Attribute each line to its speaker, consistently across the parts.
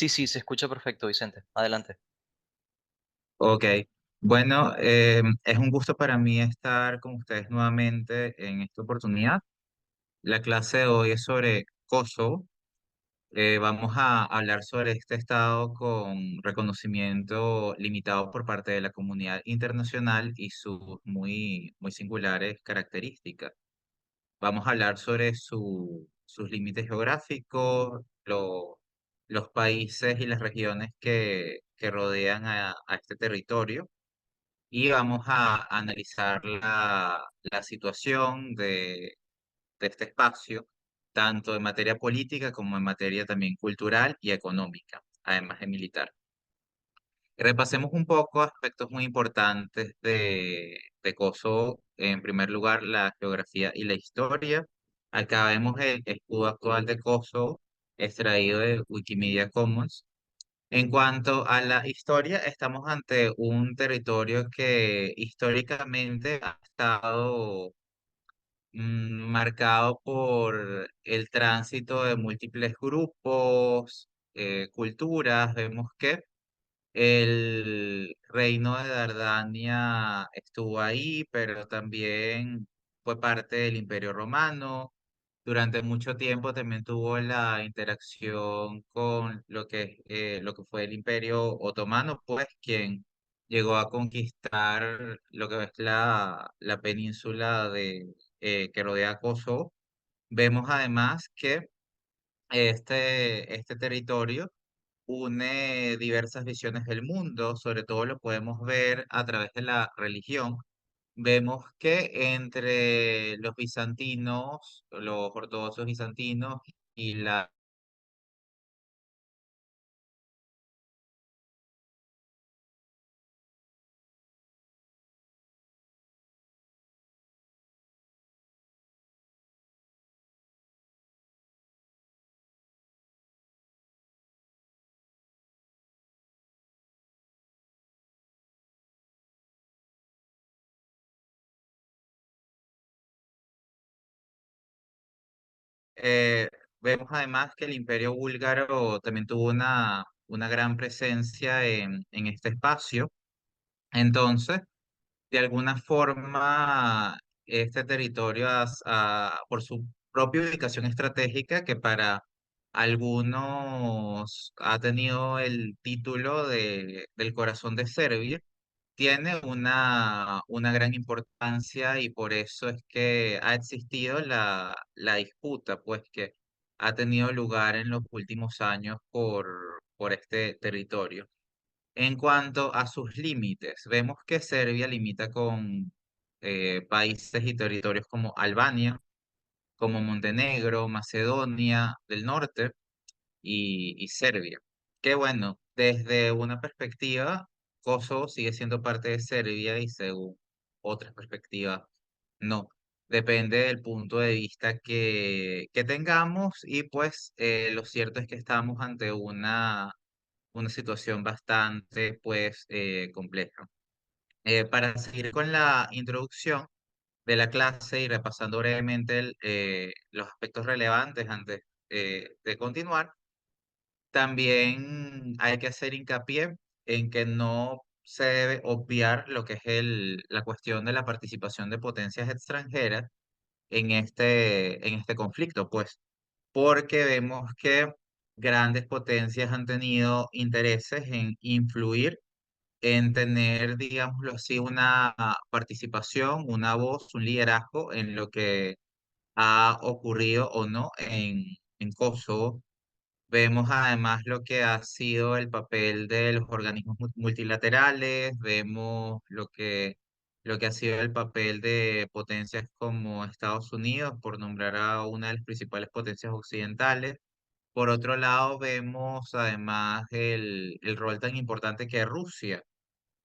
Speaker 1: Sí, sí, se escucha perfecto, Vicente. Adelante.
Speaker 2: Ok, bueno, es un gusto para mí estar con ustedes nuevamente en esta oportunidad. La clase de hoy es sobre Kosovo. Vamos a hablar sobre este estado con reconocimiento limitado por parte de la comunidad internacional y sus muy singulares características. Vamos a hablar sobre sus límites geográficos, los países y las regiones que rodean a este territorio y vamos a analizar la situación de este espacio, tanto en materia política como en materia también cultural y económica, además de militar. Repasemos un poco aspectos muy importantes de Kosovo. En primer lugar, la geografía y la historia. Acá vemos el escudo actual de Kosovo, extraído de Wikimedia Commons. En cuanto a la historia, estamos ante un territorio que históricamente ha estado marcado por el tránsito de múltiples grupos, culturas. Vemos que el reino de Dardania estuvo ahí, pero también fue parte del Imperio Romano. Durante mucho tiempo también tuvo la interacción con lo que fue el Imperio Otomano, pues quien llegó a conquistar lo que es la península que rodea Kosovo. Vemos además que este territorio une diversas visiones del mundo, sobre todo lo podemos ver a través de la religión. Vemos que entre los bizantinos, los ortodoxos bizantinos y eh, vemos además que el Imperio búlgaro también tuvo una gran presencia en este espacio. Entonces, de alguna forma, este territorio, por su propia ubicación estratégica, que para algunos ha tenido el título del corazón de Serbia, tiene una gran importancia y por eso es que ha existido la disputa, pues que ha tenido lugar en los últimos años por este territorio. En cuanto a sus límites, vemos que Serbia limita con países y territorios como Albania, como Montenegro, Macedonia del Norte y Serbia. Que bueno, desde una perspectiva, Kosovo sigue siendo parte de Serbia y según otras perspectivas, no. Depende del punto de vista que tengamos y pues lo cierto es que estamos ante una situación bastante pues compleja. Para seguir con la introducción de la clase y repasando brevemente los aspectos relevantes antes de continuar, también hay que hacer hincapié en que no se debe obviar lo que es la cuestión de la participación de potencias extranjeras en este conflicto, pues, porque vemos que grandes potencias han tenido intereses en influir, en tener, digámoslo así, una participación, una voz, un liderazgo en lo que ha ocurrido o no en Kosovo. Vemos además lo que ha sido el papel de los organismos multilaterales, vemos lo que ha sido el papel de potencias como Estados Unidos, por nombrar a una de las principales potencias occidentales. Por otro lado, vemos además el rol tan importante que Rusia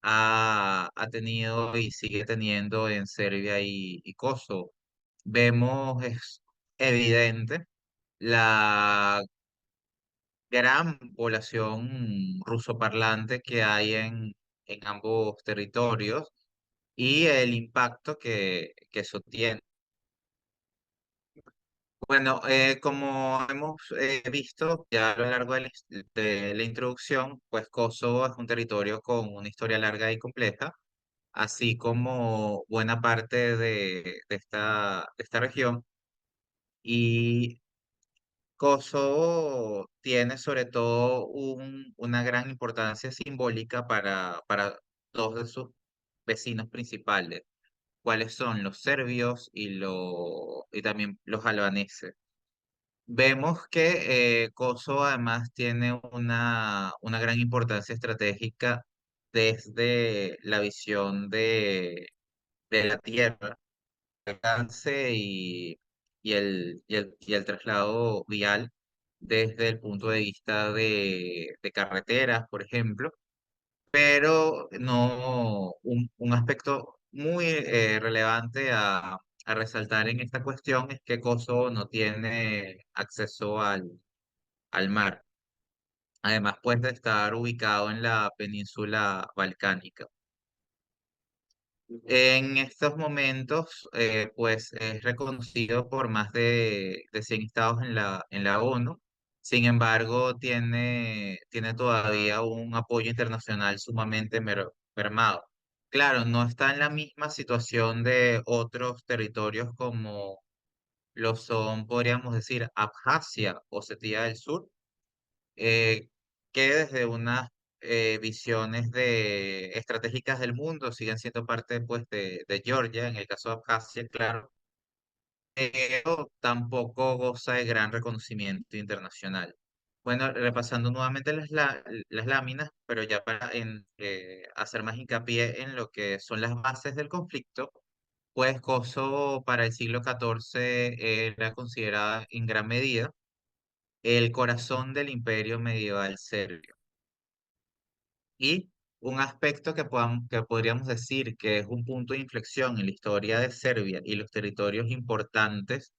Speaker 2: ha tenido y sigue teniendo en Serbia y Kosovo. Vemos, es evidente, la gran población rusoparlante que hay en ambos territorios y el impacto que eso tiene. Bueno, como hemos visto ya a lo largo de la introducción, pues Kosovo es un territorio con una historia larga y compleja, así como buena parte de esta región. Y Kosovo tiene sobre todo una gran importancia simbólica para dos de sus vecinos principales, cuáles son los serbios y también los albaneses. Vemos que Kosovo además tiene una gran importancia estratégica desde la visión de la tierra, el alcance y el traslado vial desde el punto de vista de carreteras, por ejemplo, pero no un aspecto muy relevante a resaltar en esta cuestión es que Kosovo no tiene acceso al mar, además pues de estar ubicado en la península balcánica. En estos momentos, pues es reconocido por más de 100 estados en en la ONU. Sin embargo, tiene todavía un apoyo internacional sumamente mermado. Claro, no está en la misma situación de otros territorios como lo son, podríamos decir, Abjasia o Osetia del Sur, eh, que desde unas visiones estratégicas del mundo siguen siendo parte pues, de Georgia, en el caso de Abjasia, claro, pero tampoco goza de gran reconocimiento internacional. Bueno, repasando nuevamente las láminas, pero ya para hacer más hincapié en lo que son las bases del conflicto, pues Kosovo para el siglo XIV era considerada en gran medida el corazón del imperio medieval serbio. Y un aspecto que podríamos decir que es un punto de inflexión en la historia de Serbia y los territorios importantes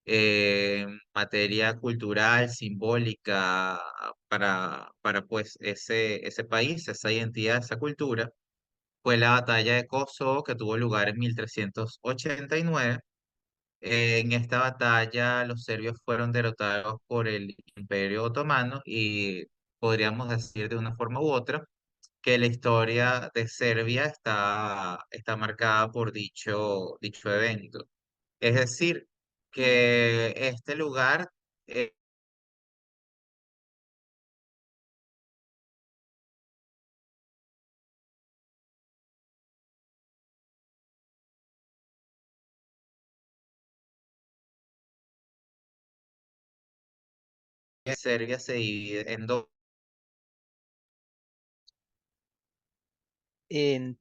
Speaker 2: en materia cultural, simbólica, para pues ese país, esa identidad, esa cultura, fue la batalla de Kosovo que tuvo lugar en 1389. En esta batalla los serbios fueron derrotados por el Imperio Otomano y podríamos decir de una forma u otra que la historia de Serbia está marcada por dicho evento. Es decir, que este lugar, Serbia se divide en dos.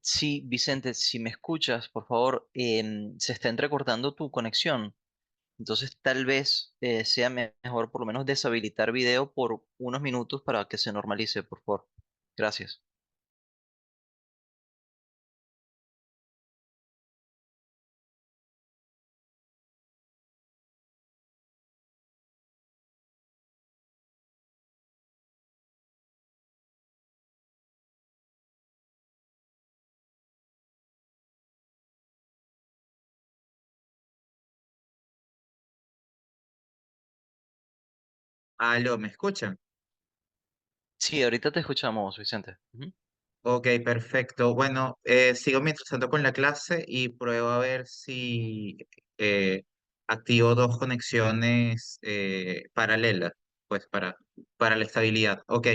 Speaker 1: Sí, Vicente, si me escuchas, por favor, se está entrecortando tu conexión. Entonces, tal vez sea mejor por lo menos deshabilitar video por unos minutos para que se normalice, por favor. Gracias.
Speaker 2: Aló, ¿me escuchan?
Speaker 1: Sí, ahorita te escuchamos, Vicente. Ujú.
Speaker 2: Ok, perfecto. Bueno, sigo mientras tanto con la clase y pruebo a ver si eh, activo dos conexiones paralelas, pues para la estabilidad. Ok.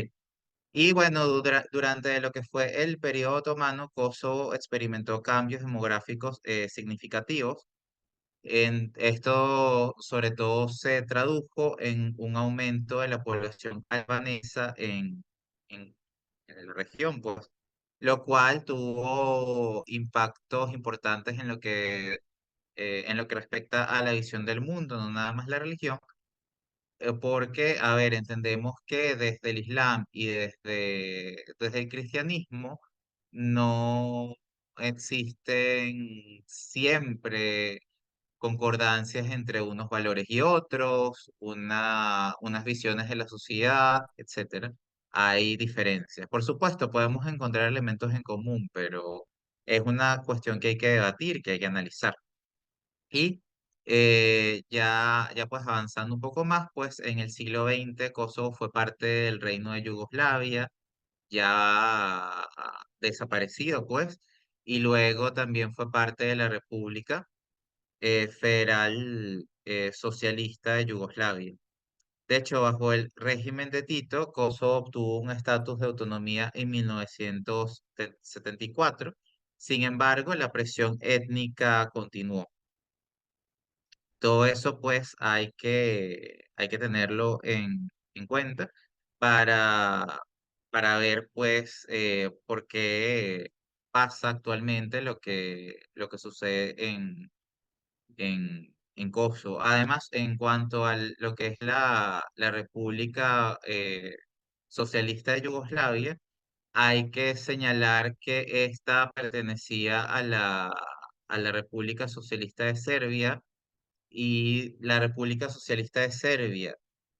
Speaker 2: Y bueno, durante lo que fue el periodo otomano, Kosovo experimentó cambios demográficos significativos. Esto sobre todo se tradujo en un aumento de la población albanesa en la región, pues, lo cual tuvo impactos importantes en lo que respecta a la visión del mundo, no nada más la religión, porque, a ver, entendemos que desde el Islam y desde el cristianismo no existen siempre concordancias entre unos valores y otros, unas visiones de la sociedad, etcétera. Hay diferencias. Por supuesto, podemos encontrar elementos en común, pero es una cuestión que hay que debatir, que hay que analizar. Y Ya pues avanzando un poco más, pues en el siglo XX Kosovo fue parte del Reino de Yugoslavia, ya desaparecido pues, y luego también fue parte de la República Federal Socialista de Yugoslavia. De hecho, bajo el régimen de Tito, Kosovo obtuvo un estatus de autonomía en 1974. Sin embargo, la presión étnica continuó. Todo eso pues hay que tenerlo en cuenta para, para ver pues por qué pasa actualmente lo que sucede en Kosovo. Además, en cuanto a lo que es la República Socialista de Yugoslavia, hay que señalar que esta pertenecía a la República Socialista de Serbia y la República Socialista de Serbia,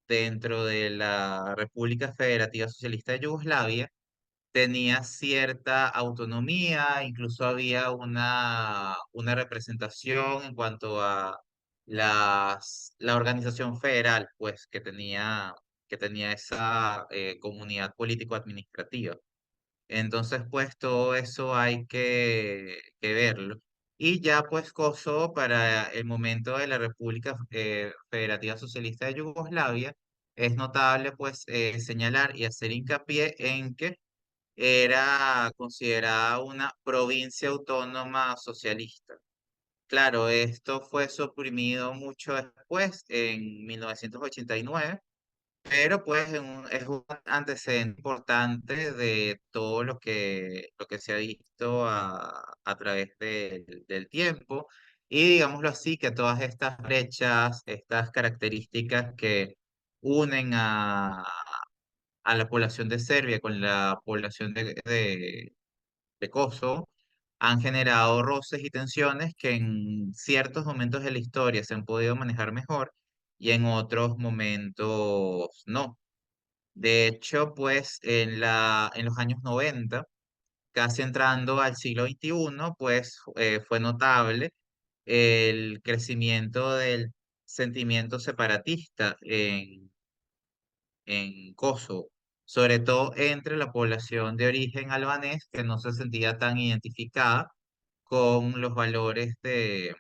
Speaker 2: dentro de la República Federativa Socialista de Yugoslavia, tenía cierta autonomía, incluso había una representación en cuanto a la organización federal, pues, que tenía esa comunidad político-administrativa. Entonces, pues todo eso hay que verlo. Y ya, pues, Kosovo para el momento de la República Federativa Socialista de Yugoslavia, es notable, pues, señalar y hacer hincapié en que era considerada una provincia autónoma socialista. Claro, esto fue suprimido mucho después, en 1989, pero pues es un antecedente importante de todo lo que se ha visto a través del tiempo. Y digámoslo así, que todas estas brechas, estas características que unen a la población de Serbia con la población de Kosovo, han generado roces y tensiones que en ciertos momentos de la historia se han podido manejar mejor y en otros momentos no. De hecho, pues en los años 90, casi entrando al siglo XXI, pues fue notable el crecimiento del sentimiento separatista en Kosovo, sobre todo entre la población de origen albanés que no se sentía tan identificada con los valores de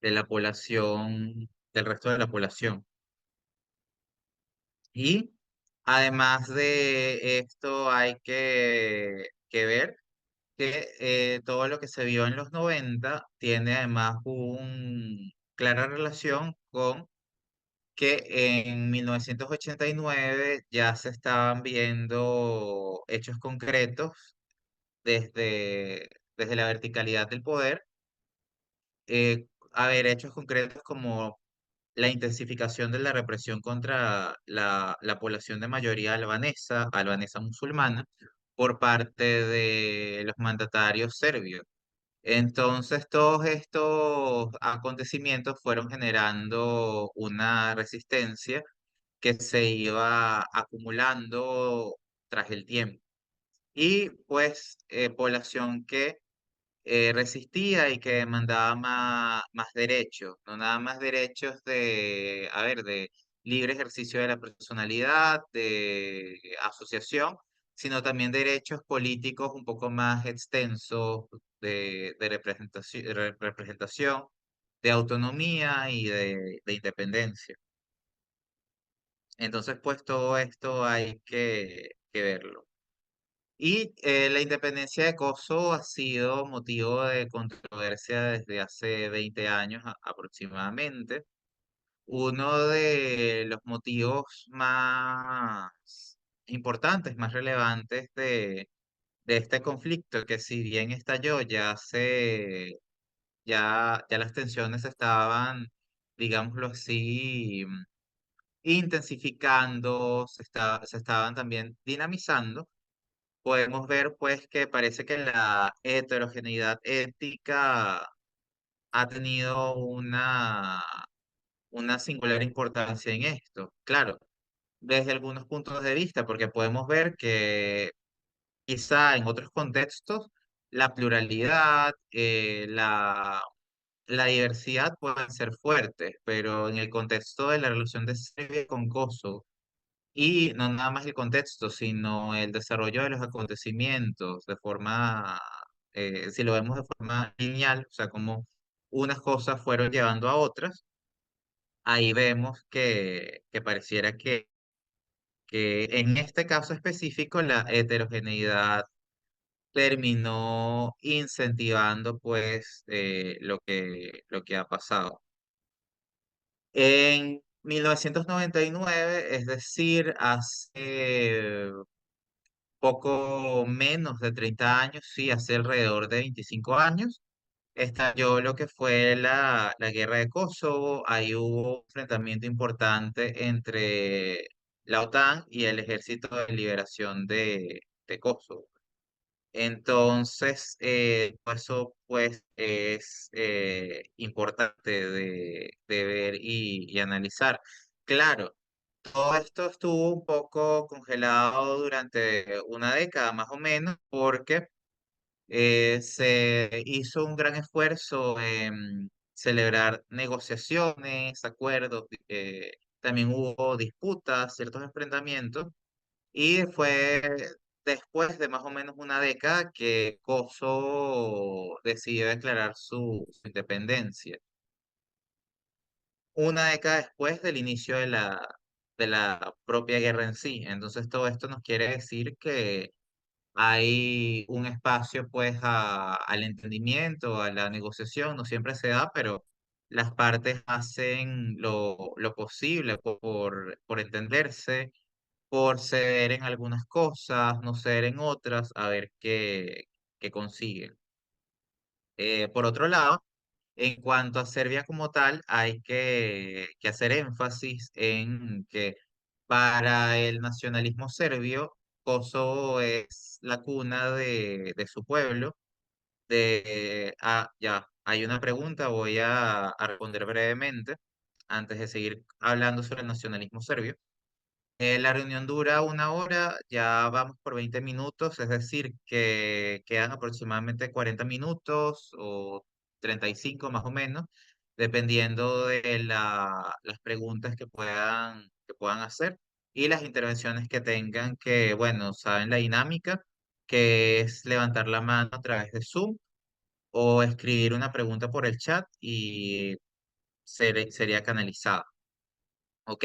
Speaker 2: la población, del resto de la población. Y además de esto hay que ver que todo lo que se vio en los 90 tiene además una clara relación con que en 1989 ya se estaban viendo hechos concretos desde la verticalidad del poder, a ver, hechos concretos como la intensificación de la represión contra la población de mayoría albanesa, albanesa musulmana, por parte de los mandatarios serbios. Entonces, todos estos acontecimientos fueron generando una resistencia que se iba acumulando tras el tiempo. Y pues población que resistía y que demandaba más derechos, no nada más derechos de, a ver, de libre ejercicio de la personalidad, de asociación, sino también derechos políticos un poco más extensos de representación, representación, de autonomía y de independencia. Entonces, pues todo esto hay que verlo. Y la independencia de Kosovo ha sido motivo de controversia desde hace 20 años aproximadamente. Uno de los motivos más importantes, más relevantes de este conflicto, que si bien estalló, ya las tensiones estaban, digámoslo así, intensificando, se estaban también dinamizando. Podemos ver pues que parece que la heterogeneidad ética ha tenido una singular importancia en esto. Claro, desde algunos puntos de vista, porque podemos ver que quizá en otros contextos la pluralidad, la diversidad pueden ser fuertes, pero en el contexto de la relación de Serbia con Kosovo, y no nada más el contexto, sino el desarrollo de los acontecimientos de forma, si lo vemos de forma lineal, o sea, como unas cosas fueron llevando a otras, ahí vemos que pareciera que en este caso específico la heterogeneidad terminó incentivando pues lo que ha pasado. En 1999, es decir, hace poco menos de 30 años, sí, hace alrededor de 25 años, estalló lo que fue la guerra de Kosovo. Ahí hubo un enfrentamiento importante entre la OTAN y el Ejército de Liberación de Kosovo. Entonces, eso pues es importante de ver y analizar. Claro, todo esto estuvo un poco congelado durante una década más o menos porque se hizo un gran esfuerzo en celebrar negociaciones, acuerdos, también hubo disputas, ciertos enfrentamientos, y fue después de más o menos una década que Kosovo decidió declarar su independencia. Una década después del inicio de la propia guerra en sí. Entonces todo esto nos quiere decir que hay un espacio pues al entendimiento, a la negociación, no siempre se da, pero las partes hacen lo posible por entenderse, por ceder en algunas cosas, no ceder en otras, a ver qué consiguen. Por otro lado, en cuanto a Serbia como tal, hay que hacer énfasis en que para el nacionalismo serbio, Kosovo es la cuna de su pueblo. Ya, hay una pregunta, voy a responder brevemente antes de seguir hablando sobre el nacionalismo serbio. La reunión dura una hora, ya vamos por 20 minutos, es decir, que quedan aproximadamente 40 minutos o 35 más o menos, dependiendo de las preguntas que puedan hacer y las intervenciones que tengan, que, bueno, saben la dinámica, que es levantar la mano a través de Zoom o escribir una pregunta por el chat y sería canalizada. ¿Ok?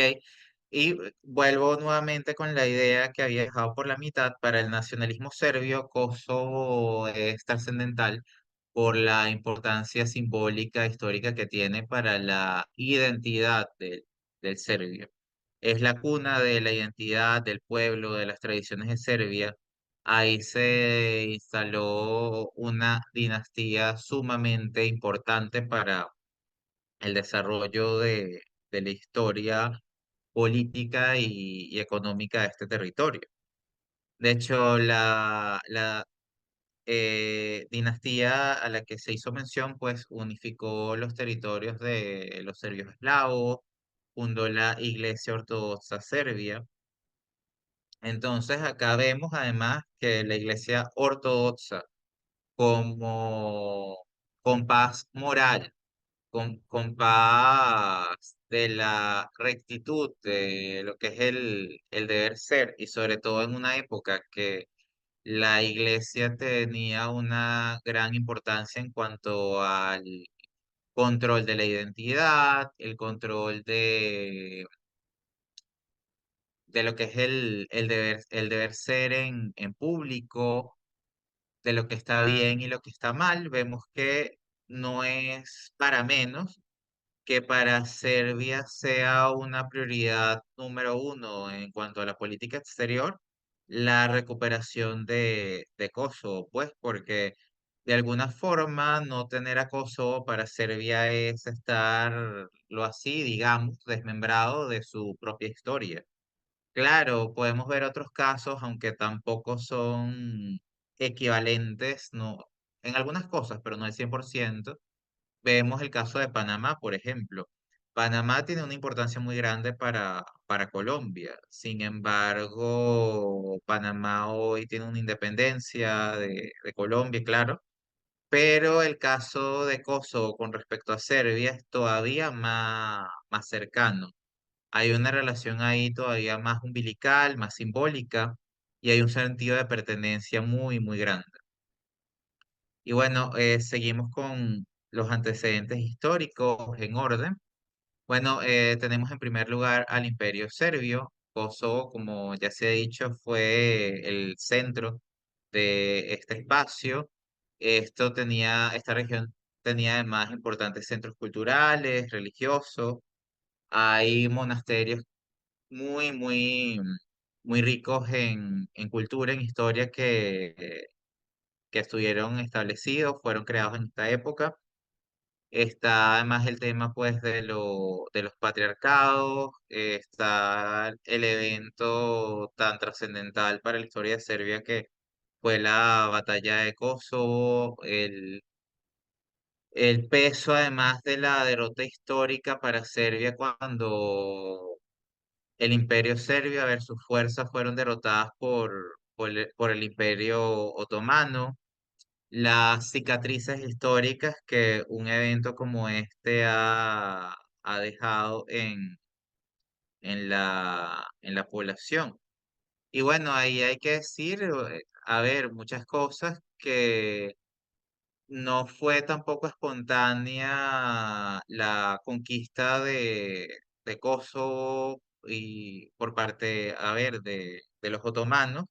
Speaker 2: Y vuelvo nuevamente con la idea que había dejado por la mitad. Para el nacionalismo serbio, Kosovo es trascendental por la importancia simbólica histórica que tiene para la identidad del serbio. Es la cuna de la identidad del pueblo, de las tradiciones de Serbia. Ahí se instaló una dinastía sumamente importante para el desarrollo de la historia política y económica de este territorio. De hecho, la dinastía a la que se hizo mención, pues unificó los territorios de los serbios eslavos, fundó la Iglesia Ortodoxa Serbia. Entonces, acá vemos además que la Iglesia Ortodoxa como compás moral, compás de la rectitud, de lo que es el deber ser, y sobre todo en una época que la iglesia tenía una gran importancia en cuanto al control de la identidad, el control de lo que es el deber ser en público, de lo que está bien y lo que está mal. Vemos que no es para menos que para Serbia sea una prioridad número uno en cuanto a la política exterior, la recuperación de Kosovo, pues porque de alguna forma no tener a Kosovo para Serbia es estar, lo así, digamos, desmembrado de su propia historia. Claro, podemos ver otros casos, aunque tampoco son equivalentes, no, en algunas cosas, pero no al 100%. Vemos el caso de Panamá, por ejemplo. Panamá tiene una importancia muy grande para Colombia. Sin embargo, Panamá hoy tiene una independencia de Colombia, claro, pero el caso de Kosovo con respecto a Serbia es todavía más cercano. Hay una relación ahí todavía más umbilical, más simbólica, y hay un sentido de pertenencia muy grande. Y bueno, seguimos con los antecedentes históricos en orden. Bueno, tenemos en primer lugar al Imperio Serbio. Kosovo, como ya se ha dicho, fue el centro de este espacio. Esta región tenía además importantes centros culturales, religiosos. Hay monasterios muy ricos en cultura, en historia que estuvieron establecidos, fueron creados en esta época. Está además el tema pues de los patriarcados, está el evento tan trascendental para la historia de Serbia que fue la batalla de Kosovo, el peso además de la derrota histórica para Serbia cuando el imperio serbio, a ver, sus fuerzas fueron derrotadas por el imperio otomano, las cicatrices históricas que un evento como este ha dejado en la población. Y bueno, ahí hay que decir, a ver, muchas cosas que no fue tampoco espontánea la conquista de Kosovo y por parte, a ver, de los otomanos.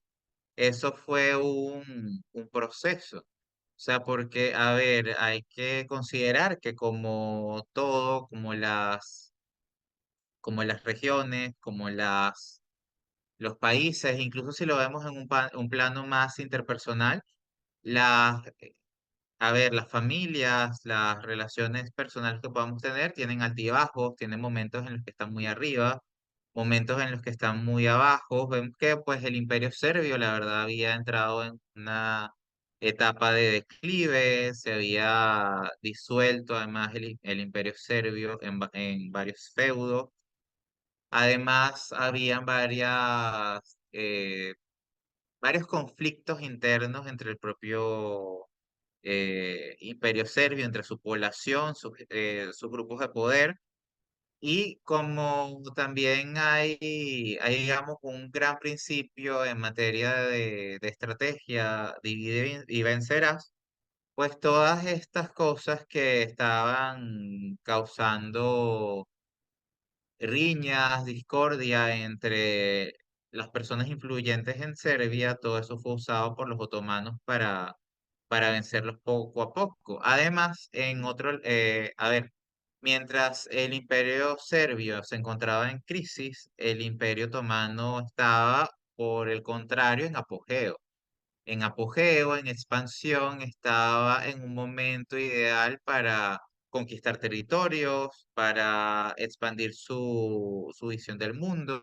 Speaker 2: Eso fue un proceso. O sea, porque, a ver, hay que considerar que como todo, como las regiones, los países, incluso si lo vemos en un plano más interpersonal, las, a ver, las familias, las relaciones personales que podamos tener tienen altibajos, tienen momentos en los que están muy arriba, momentos en los que están muy abajo. Vemos que pues el Imperio Serbio, la verdad, había entrado en una etapa de declive, se había disuelto además el Imperio Serbio en varios feudos. Además, habían varios conflictos internos entre el propio Imperio Serbio, entre su población, sus grupos de poder. Y como también hay, digamos, un gran principio en materia de estrategia, divide y vencerás, pues todas estas cosas que estaban causando riñas, discordia entre las personas influyentes en Serbia, todo eso fue usado por los otomanos para vencerlos poco a poco. Además, a ver, mientras el imperio serbio se encontraba en crisis, el imperio otomano estaba, por el contrario, en apogeo, en expansión, estaba en un momento ideal para conquistar territorios, para expandir su visión del mundo.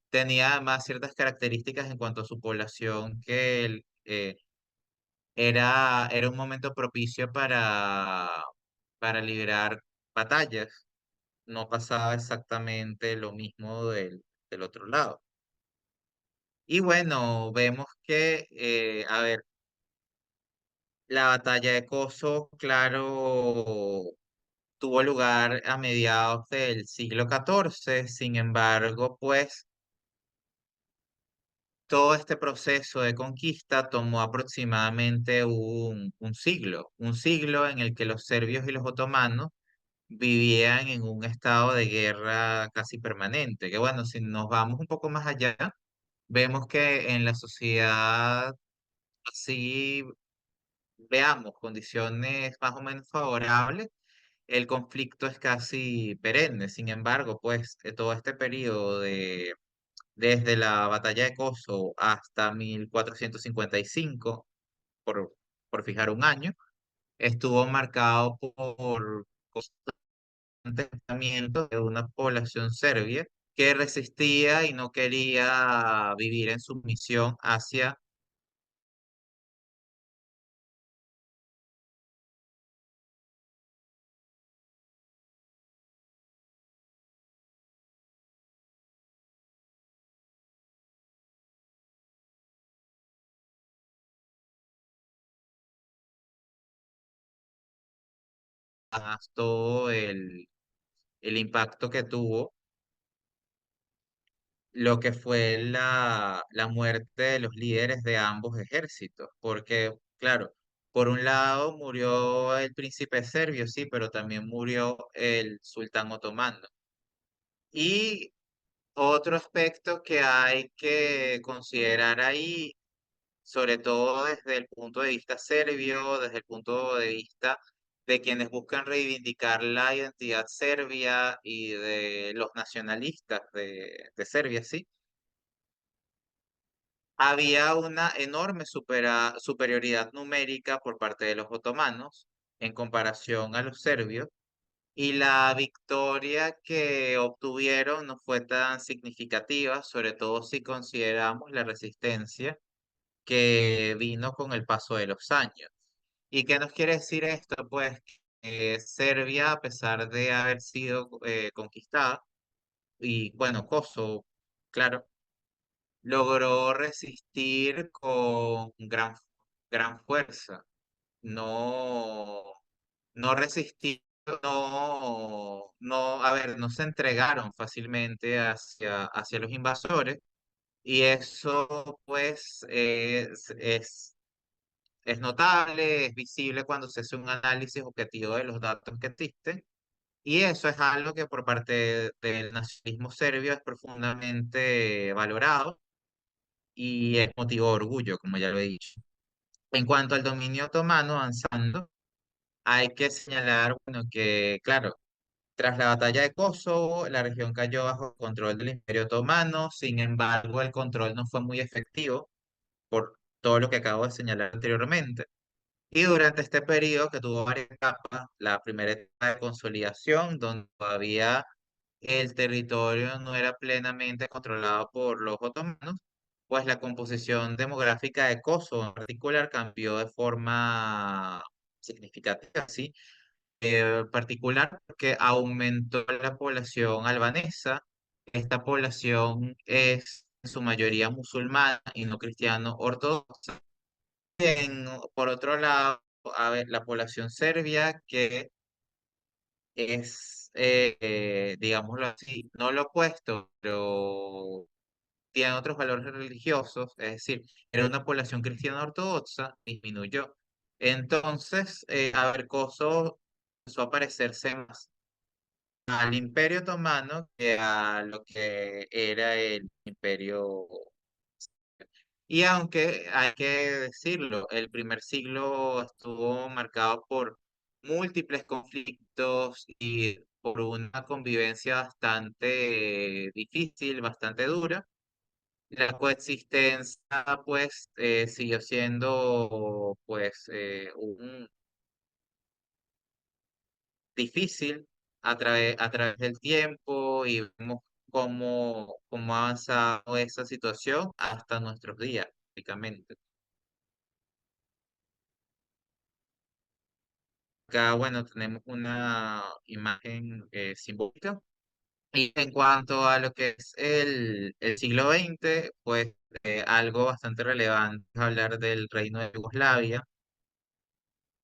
Speaker 2: Tenía además ciertas características en cuanto a su población era un momento propicio para liberar batallas. No pasaba exactamente lo mismo del otro lado. Y bueno, vemos que, a ver, la batalla de Kosovo, claro, tuvo lugar a mediados del siglo XIV. Sin embargo, pues todo este proceso de conquista tomó aproximadamente un siglo en el que los serbios y los otomanos vivían en un estado de guerra casi permanente. Que bueno, si nos vamos un poco más allá, vemos que en la sociedad así veamos condiciones más o menos favorables, el conflicto es casi perenne. Sin embargo, pues todo este periodo desde la batalla de Kosovo hasta 1455, por, por fijar un año, estuvo marcado por constantes de una población serbia que resistía y no quería vivir en sumisión hacia más todo el impacto que tuvo lo que fue la muerte de los líderes de ambos ejércitos, porque, claro, por un lado murió el príncipe serbio, sí, pero también murió el sultán otomano. Y otro aspecto que hay que considerar ahí, sobre todo desde el punto de vista serbio, desde el punto de vista de quienes buscan reivindicar la identidad serbia y de los nacionalistas de Serbia, sí, había una enorme superioridad numérica por parte de los otomanos en comparación a los serbios, y la victoria que obtuvieron no fue tan significativa, sobre todo si consideramos la resistencia que vino con el paso de los años. ¿Y qué nos quiere decir esto? Pues que Serbia, a pesar de haber sido conquistada, y bueno, Kosovo, claro, logró resistir con gran fuerza. No, no resistió, a ver, no se entregaron fácilmente hacia los invasores, y eso pues es notable, es visible cuando se hace un análisis objetivo de los datos que existen. Y eso es algo que por parte del nacionalismo serbio es profundamente valorado y es motivo de orgullo, como ya lo he dicho. En cuanto al dominio otomano, avanzando, hay que señalar, bueno, que, claro, tras la batalla de Kosovo, la región cayó bajo control del Imperio Otomano. Sin embargo, el control no fue muy efectivo por todo lo que acabo de señalar anteriormente. Y durante este periodo, que tuvo varias etapas, la primera etapa de consolidación, donde todavía el territorio no era plenamente controlado por los otomanos, pues la composición demográfica de Kosovo en particular cambió de forma significativa, ¿sí? Particular porque aumentó la población albanesa. Esta población es en su mayoría musulmana y no cristiano ortodoxa. Por otro lado, a ver, la población serbia, que es, digámoslo así, no lo opuesto, pero tiene otros valores religiosos, es decir, era una población cristiana ortodoxa, disminuyó. Entonces, a ver, Kosovo empezó a parecerse más al Imperio Otomano que a lo que era el Imperio. Y aunque hay que decirlo, el primer siglo estuvo marcado por múltiples conflictos y por una convivencia bastante difícil, bastante dura. La coexistencia pues siguió siendo pues difícil a través del tiempo, y vemos cómo ha avanzado esa situación hasta nuestros días, prácticamente. Acá, bueno, tenemos una imagen simbólica. Y en cuanto a lo que es el siglo XX, pues algo bastante relevante es hablar del Reino de Yugoslavia,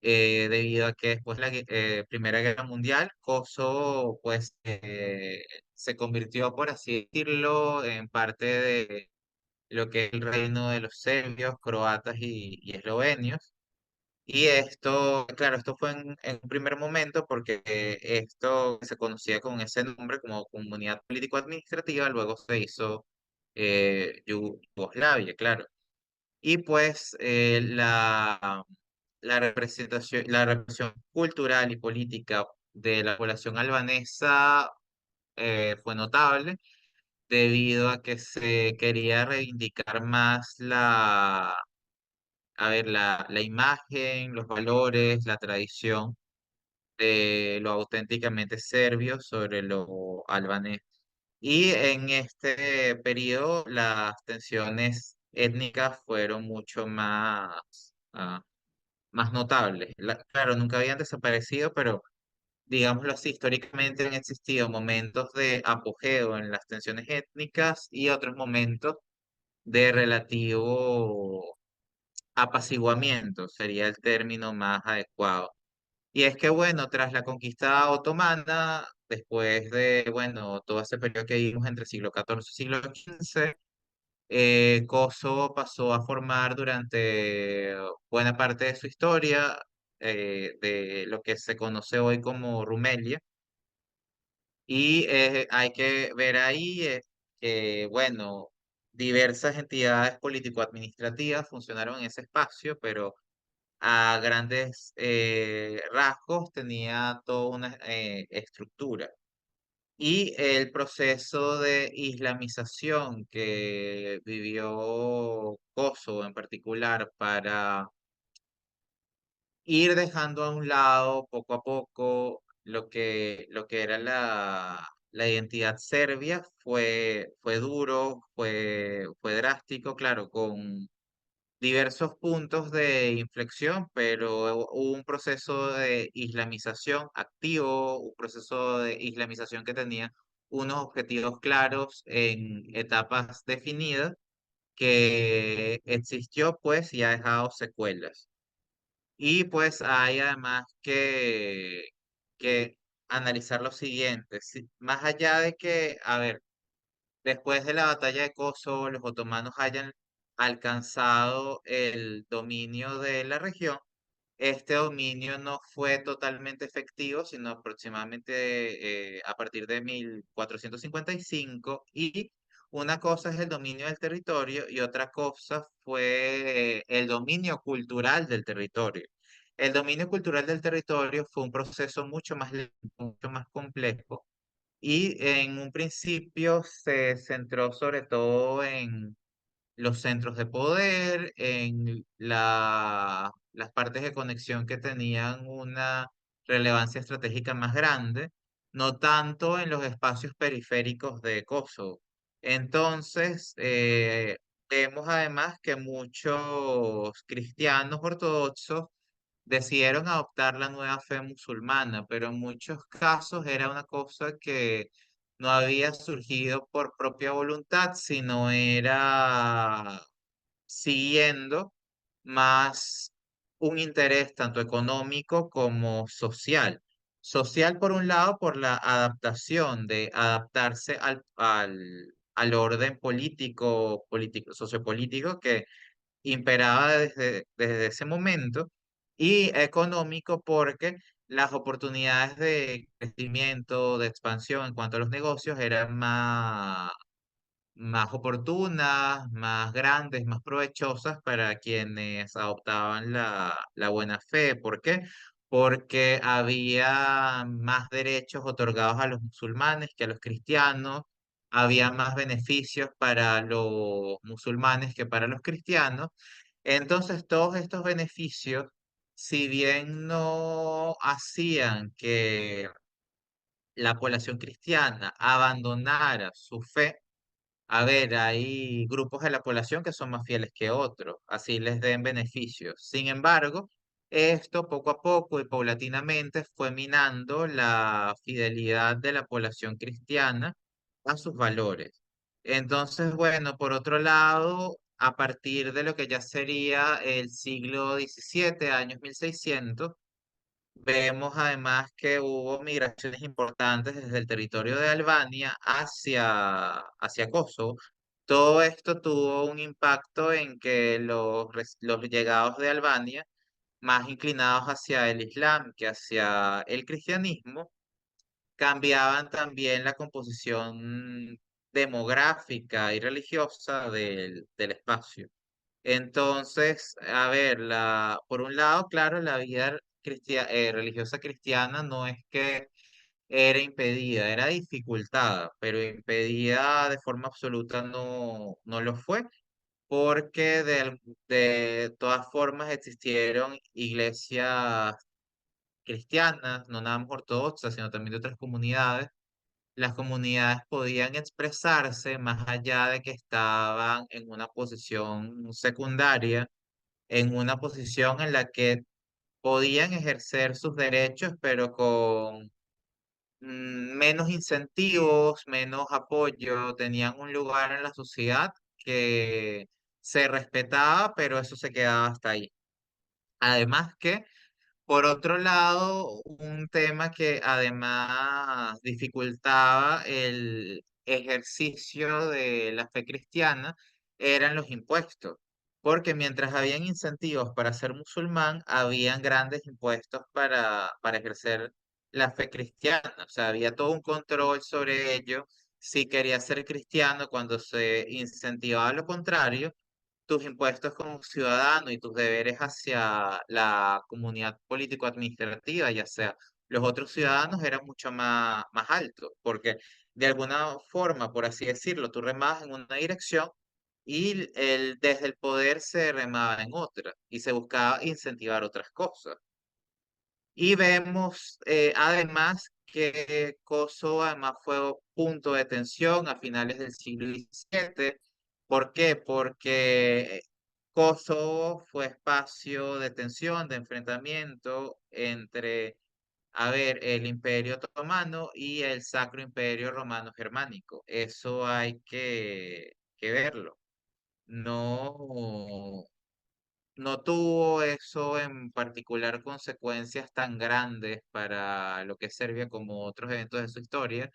Speaker 2: debido a que después de la Primera Guerra Mundial, Kosovo pues se convirtió, por así decirlo, en parte de lo que es el reino de los serbios, croatas y eslovenios. Y esto, claro, esto fue en un primer momento porque esto se conocía con ese nombre como Comunidad Político-Administrativa, luego se hizo Yugoslavia, claro. Y pues la represión cultural y política de la población albanesa fue notable, debido a que se quería reivindicar más la imagen, los valores, la tradición de lo auténticamente serbio sobre lo albanés. Y en este periodo las tensiones étnicas fueron mucho más notables. Claro, nunca habían desaparecido, pero digámoslo así, históricamente han existido momentos de apogeo en las tensiones étnicas y otros momentos de relativo apaciguamiento, sería el término más adecuado. Y es que, bueno, tras la conquista otomana, después de, bueno, todo ese periodo que vimos entre siglo XIV y siglo XV, Kosovo pasó a formar durante buena parte de su historia de lo que se conoce hoy como Rumelia. Y hay que ver ahí que, bueno, diversas entidades político-administrativas funcionaron en ese espacio, pero a grandes rasgos tenía toda una estructura. Y el proceso de islamización que vivió Kosovo en particular para ir dejando a un lado poco a poco lo que era la identidad serbia fue duro, fue drástico, claro, con diversos puntos de inflexión, pero hubo un proceso de islamización activo, un proceso de islamización que tenía unos objetivos claros en etapas definidas, que existió pues y ha dejado secuelas. Y pues hay además que analizar lo siguiente, más allá de que, a ver, después de la batalla de Kosovo, los otomanos hayan alcanzado el dominio de la región, este dominio no fue totalmente efectivo, sino aproximadamente a partir de 1455. Y una cosa es el dominio del territorio y otra cosa fue el dominio cultural del territorio. El dominio cultural del territorio fue un proceso mucho más lento, mucho más complejo, y en un principio se centró sobre todo en los centros de poder, en las partes de conexión que tenían una relevancia estratégica más grande, no tanto en los espacios periféricos de Kosovo. Entonces, vemos además que muchos cristianos ortodoxos decidieron adoptar la nueva fe musulmana, pero en muchos casos era una cosa que no había surgido por propia voluntad, sino era siguiendo más un interés tanto económico como social. Social, por un lado, por la adaptación, de adaptarse al orden sociopolítico que imperaba desde ese momento, y económico porque las oportunidades de crecimiento, de expansión en cuanto a los negocios eran más oportunas, más grandes, más provechosas para quienes adoptaban la buena fe. ¿Por qué? Porque había más derechos otorgados a los musulmanes que a los cristianos, había más beneficios para los musulmanes que para los cristianos. Entonces, todos estos beneficios, si bien no hacían que la población cristiana abandonara su fe, a ver, hay grupos de la población que son más fieles que otros, así les den beneficios. Sin embargo, esto poco a poco y paulatinamente fue minando la fidelidad de la población cristiana a sus valores. Entonces, bueno, por otro lado, a partir de lo que ya sería el siglo XVII, años 1600, vemos además que hubo migraciones importantes desde el territorio de Albania hacia Kosovo. Todo esto tuvo un impacto en que los llegados de Albania, más inclinados hacia el Islam que hacia el cristianismo, cambiaban también la composición demográfica y religiosa del espacio. Entonces, a ver, por un lado, claro, la vida religiosa cristiana no es que era impedida, era dificultada, pero impedida de forma absoluta no lo fue, porque de todas formas existieron iglesias cristianas, no nada más ortodoxas, sino también de otras comunidades. Las comunidades podían expresarse más allá de que estaban en una posición secundaria, en una posición en la que podían ejercer sus derechos, pero con menos incentivos, menos apoyo, tenían un lugar en la sociedad que se respetaba, pero eso se quedaba hasta ahí. Además que Por otro lado, un tema que además dificultaba el ejercicio de la fe cristiana eran los impuestos, porque mientras habían incentivos para ser musulmán, habían grandes impuestos para ejercer la fe cristiana. O sea, había todo un control sobre ello. Si querías ser cristiano, cuando se incentivaba lo contrario, tus impuestos como ciudadano y tus deberes hacia la comunidad político-administrativa, ya sea los otros ciudadanos, eran mucho más altos, porque de alguna forma, por así decirlo, tú remabas en una dirección y desde el poder se remaba en otra y se buscaba incentivar otras cosas. Y vemos además que Kosovo además fue punto de tensión a finales del siglo XVII. ¿Por qué? Porque Kosovo fue espacio de tensión, de enfrentamiento entre, a ver, el Imperio Otomano y el Sacro Imperio Romano Germánico. Eso hay que verlo. No, no tuvo eso en particular consecuencias tan grandes para lo que es Serbia como otros eventos de su historia,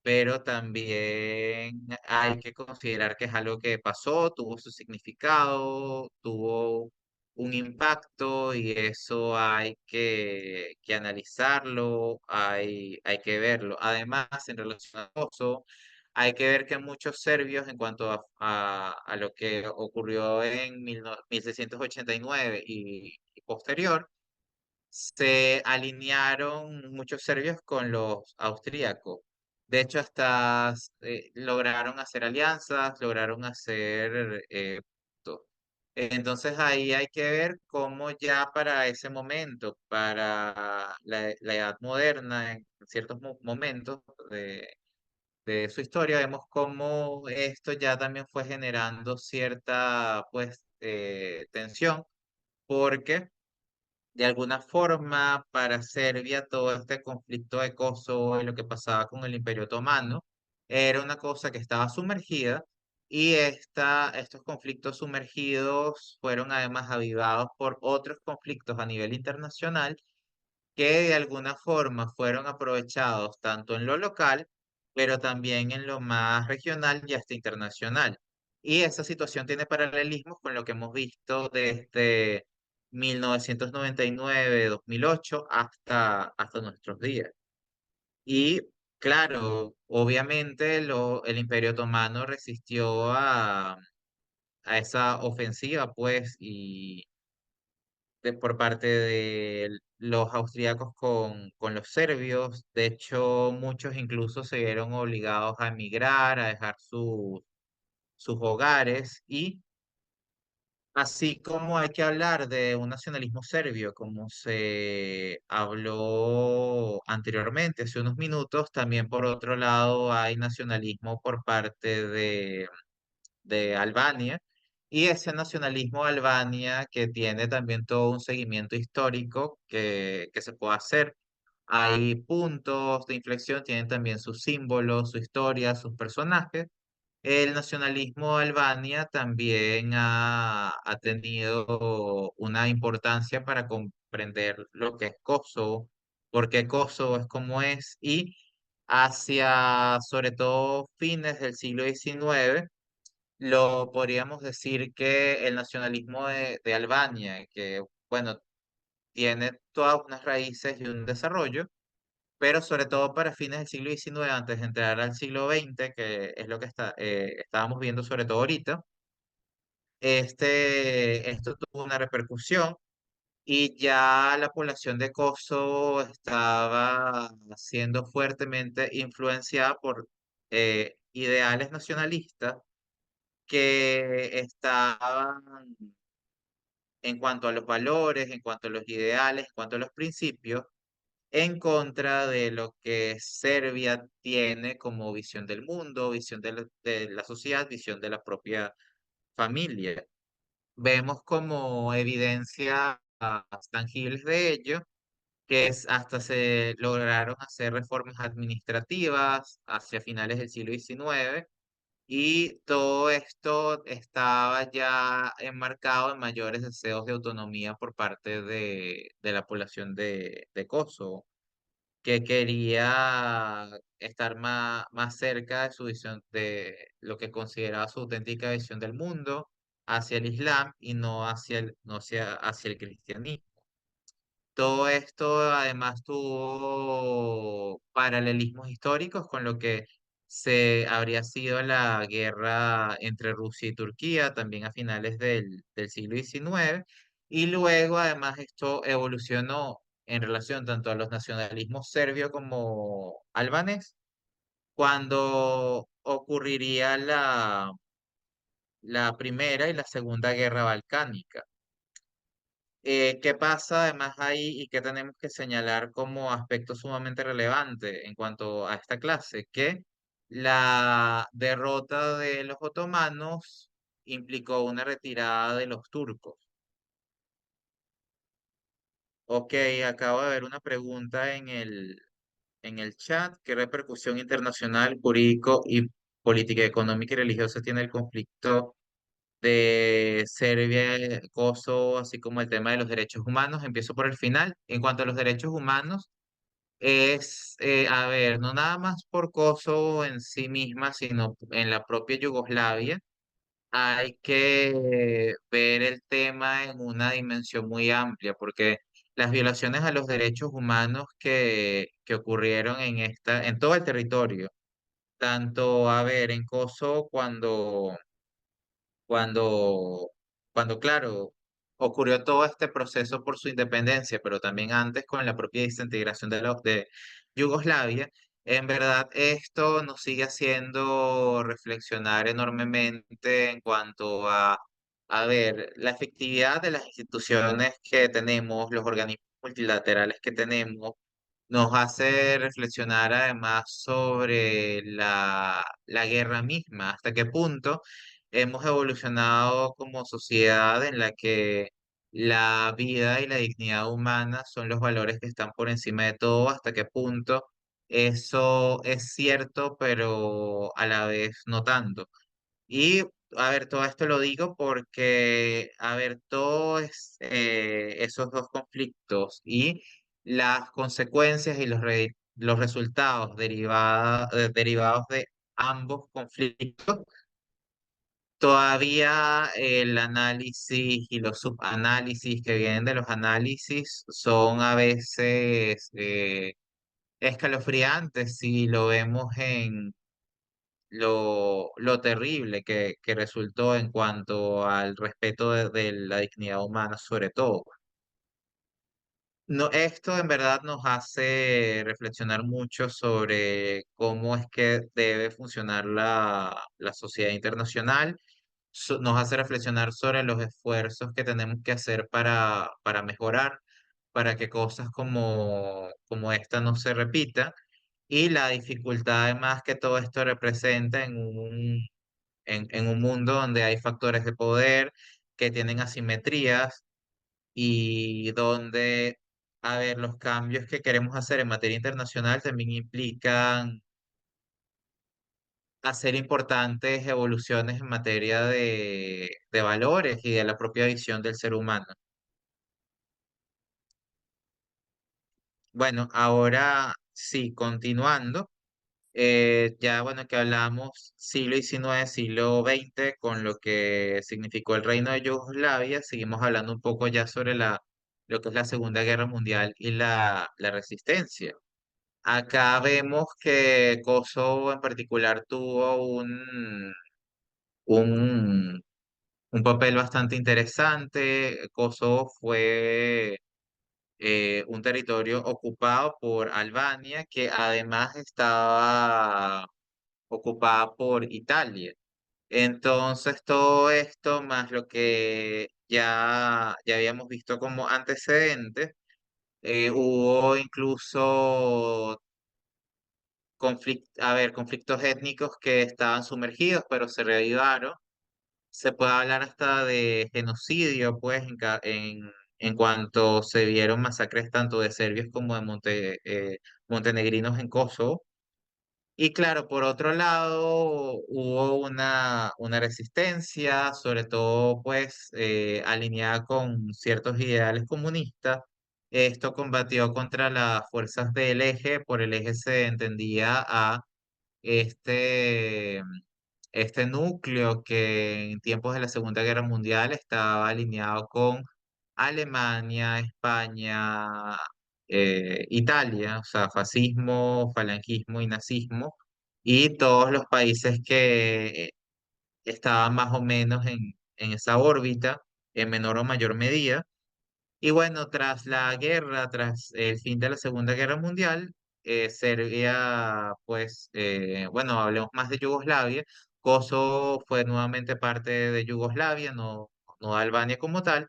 Speaker 2: pero también hay que considerar que es algo que pasó, tuvo su significado, tuvo un impacto y eso hay que analizarlo, hay que verlo. Además, en relación a eso, hay que ver que muchos serbios, en cuanto a lo que ocurrió en 1689 y posterior, se alinearon muchos serbios con los austríacos. De hecho, hasta lograron hacer alianzas, lograron hacer pactos. Entonces ahí hay que ver cómo ya para ese momento, para la Edad Moderna, en ciertos momentos de su historia, vemos cómo esto ya también fue generando cierta pues tensión, porque de alguna forma, para Serbia, todo este conflicto de Kosovo y lo que pasaba con el Imperio Otomano era una cosa que estaba sumergida y estos conflictos sumergidos fueron además avivados por otros conflictos a nivel internacional que de alguna forma fueron aprovechados tanto en lo local, pero también en lo más regional y hasta internacional. Y esa situación tiene paralelismos con lo que hemos visto desde 1999, 2008 hasta nuestros días. Y claro, obviamente el Imperio Otomano resistió a esa ofensiva, pues, y por parte de los austríacos con los serbios. De hecho, muchos incluso se vieron obligados a emigrar, a dejar sus hogares y así como hay que hablar de un nacionalismo serbio, como se habló anteriormente, hace unos minutos, también por otro lado hay nacionalismo por parte de Albania, y ese nacionalismo de Albania que tiene también todo un seguimiento histórico que se puede hacer. Hay puntos de inflexión, tienen también sus símbolos, su historia, sus personajes. El nacionalismo de Albania también ha tenido una importancia para comprender lo que es Kosovo, por qué Kosovo es como es, y hacia sobre todo fines del siglo XIX lo podríamos decir que el nacionalismo de Albania, que bueno, tiene todas unas raíces y un desarrollo, pero sobre todo para fines del siglo XIX, antes de entrar al siglo XX, que es lo que estábamos viendo sobre todo ahorita, esto tuvo una repercusión y ya la población de Kosovo estaba siendo fuertemente influenciada por ideales nacionalistas que estaban en cuanto a los valores, en cuanto a los ideales, en cuanto a los principios, en contra de lo que Serbia tiene como visión del mundo, visión de la sociedad, visión de la propia familia. Vemos como evidencia tangibles de ello, que es hasta se lograron hacer reformas administrativas hacia finales del siglo XIX y todo esto estaba ya enmarcado en mayores deseos de autonomía por parte de la población de Kosovo, que quería estar más cerca de su visión, de lo que consideraba su auténtica visión del mundo hacia el Islam y no hacia el cristianismo. Todo esto además tuvo paralelismos históricos con lo que se habría sido la guerra entre Rusia y Turquía, también a finales del siglo XIX, y luego además esto evolucionó en relación tanto a los nacionalismos serbio como albanés, cuando ocurriría la Primera y la Segunda Guerra Balcánica. ¿Qué pasa además ahí y qué tenemos que señalar como aspecto sumamente relevante en cuanto a esta clase? Que la derrota de los otomanos implicó una retirada de los turcos. Ok, acabo de ver una pregunta en el chat. ¿Qué repercusión internacional, jurídico y política, económica y religiosa tiene el conflicto de Serbia, Kosovo, así como el tema de los derechos humanos? Empiezo por el final. En cuanto a los derechos humanos, a ver, no nada más por Kosovo en sí misma, sino en la propia Yugoslavia, hay que ver el tema en una dimensión muy amplia, porque las violaciones a los derechos humanos que ocurrieron en todo el territorio, tanto, a ver, en Kosovo cuando, claro, ocurrió todo este proceso por su independencia, pero también antes con la propia desintegración de Yugoslavia, en verdad esto nos sigue haciendo reflexionar enormemente en cuanto a ver, la efectividad de las instituciones que tenemos, los organismos multilaterales que tenemos, nos hace reflexionar además sobre la guerra misma, hasta qué punto hemos evolucionado como sociedad en la que la vida y la dignidad humana son los valores que están por encima de todo, hasta qué punto eso es cierto, pero a la vez no tanto. Y, a ver, todo esto lo digo porque, a ver, todos esos dos conflictos y las consecuencias y los resultados derivados de ambos conflictos, todavía el análisis y los subanálisis que vienen de los análisis son a veces escalofriantes si lo vemos en lo terrible que resultó en cuanto al respeto de la dignidad humana sobre todo. No, esto en verdad nos hace reflexionar mucho sobre cómo es que debe funcionar la sociedad internacional. Nos hace reflexionar sobre los esfuerzos que tenemos que hacer para mejorar, para que cosas como esta no se repita, y la dificultad además que todo esto representa en un mundo donde hay factores de poder que tienen asimetrías y donde, a ver, los cambios que queremos hacer en materia internacional también implican hacer importantes evoluciones en materia de valores y de la propia visión del ser humano. Bueno, ahora sí, continuando. Ya bueno, que hablamos siglo XIX, siglo XX, con lo que significó el reino de Yugoslavia, seguimos hablando un poco ya sobre lo que es la Segunda Guerra Mundial y la resistencia. Acá vemos que Kosovo en particular tuvo un, un papel bastante interesante. Kosovo fue un territorio ocupado por Albania, que además estaba ocupada por Italia. Entonces, todo esto, más lo que ya habíamos visto como antecedentes, hubo incluso conflictos étnicos que estaban sumergidos, pero se reavivaron. Se puede hablar hasta de genocidio, pues, en cuanto se vieron masacres tanto de serbios como de montenegrinos en Kosovo. Y claro, por otro lado, hubo una resistencia, sobre todo pues alineada con ciertos ideales comunistas. Esto combatió contra las fuerzas del eje. Por el eje se entendía a este, este núcleo que en tiempos de la Segunda Guerra Mundial estaba alineado con Alemania, España, Italia, o sea, fascismo, falangismo y nazismo, y todos los países que estaban más o menos en esa órbita, en menor o mayor medida. Y bueno, tras la guerra, tras el fin de la Segunda Guerra Mundial, Serbia, pues, bueno, hablemos más de Yugoslavia. Kosovo fue nuevamente parte de Yugoslavia, no Albania como tal.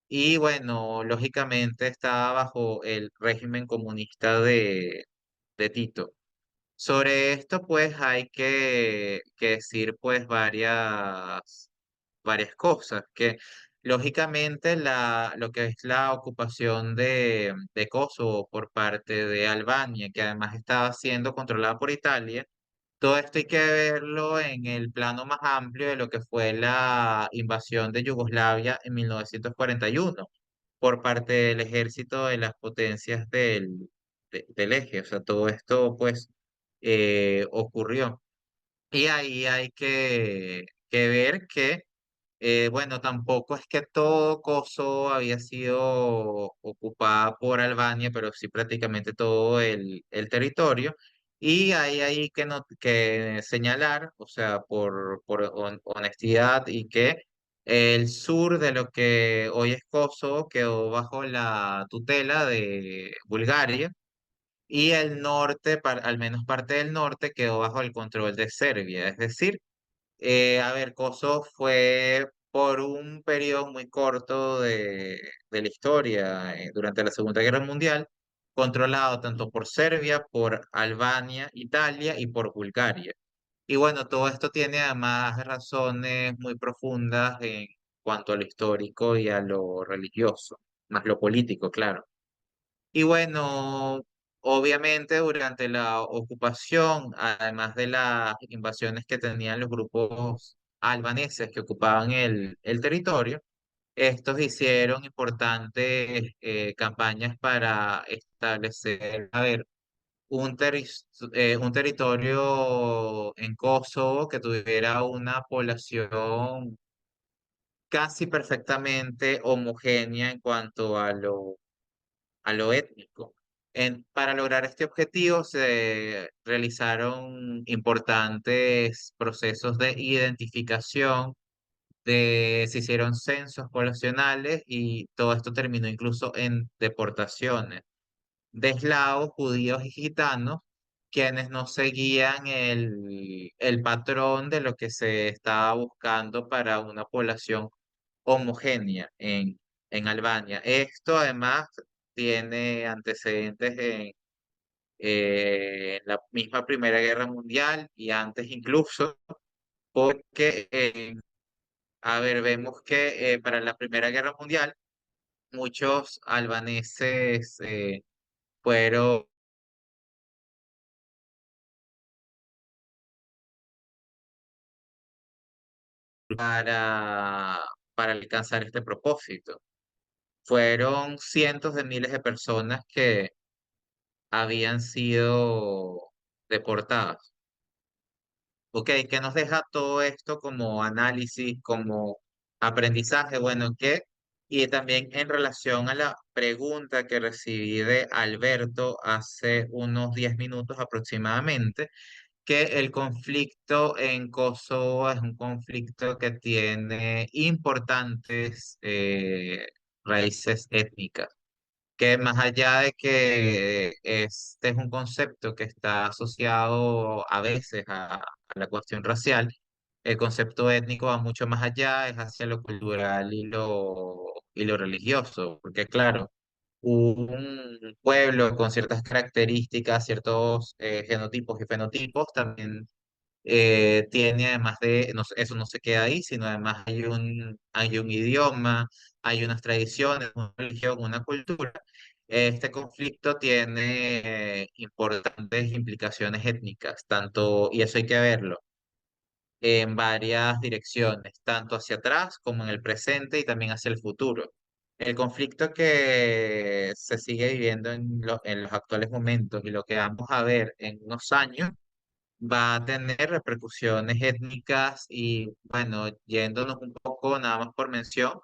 Speaker 2: Y bueno, lógicamente estaba bajo el régimen comunista de Tito. Sobre esto, pues, hay que decir, pues, varias cosas, que lógicamente lo que es la ocupación de Kosovo por parte de Albania, que además estaba siendo controlada por Italia, todo esto hay que verlo en el plano más amplio de lo que fue la invasión de Yugoslavia en 1941 por parte del ejército de las potencias del eje. O sea, todo esto pues ocurrió. Y ahí hay que ver que bueno, tampoco es que todo Kosovo había sido ocupada por Albania, pero sí prácticamente todo el territorio. Y hay que, no, que señalar, o sea, por honestidad, y que el sur de lo que hoy es Kosovo quedó bajo la tutela de Bulgaria y el norte, al menos parte del norte, quedó bajo el control de Serbia. Es decir, a ver, Kosovo fue por un periodo muy corto de la historia, durante la Segunda Guerra Mundial, controlado tanto por Serbia, por Albania, Italia y por Bulgaria. Y bueno, todo esto tiene además razones muy profundas en cuanto a lo histórico y a lo religioso, más lo político, claro. Y bueno, obviamente durante la ocupación, además de las invasiones que tenían los grupos albaneses que ocupaban el territorio, estos hicieron importantes campañas para establecer, a ver, un territorio en Kosovo que tuviera una población casi perfectamente homogénea en cuanto a lo étnico. Para lograr este objetivo se realizaron importantes procesos de identificación, se hicieron censos poblacionales y todo esto terminó incluso en deportaciones de eslavos, judíos y gitanos, quienes no seguían el patrón de lo que se estaba buscando para una población homogénea en Albania. Esto además tiene antecedentes en la misma Primera Guerra Mundial y antes incluso, porque, a ver, vemos que para la Primera Guerra Mundial muchos albaneses fueron para, para alcanzar este propósito. Fueron cientos de miles de personas que habían sido deportadas. Ok, ¿qué nos deja todo esto como análisis, como aprendizaje? Bueno, que, y también en relación a la pregunta que recibí de Alberto hace unos 10 minutos aproximadamente, que el conflicto en Kosovo es un conflicto que tiene importantes raíces étnicas, que más allá de que este es un concepto que está asociado a veces a la cuestión racial, el concepto étnico va mucho más allá, es hacia lo cultural y lo religioso, porque claro, un pueblo con ciertas características, ciertos genotipos y fenotipos, también tiene además de, eso no se queda ahí, sino además hay un idioma, hay unas tradiciones, una religión, una cultura, Este conflicto tiene importantes implicaciones étnicas, tanto, y eso hay que verlo, en varias direcciones, tanto hacia atrás como en el presente y también hacia el futuro. El conflicto que se sigue viviendo en los actuales momentos y lo que vamos a ver en unos años va a tener repercusiones étnicas y, bueno, yéndonos un poco nada más por mención,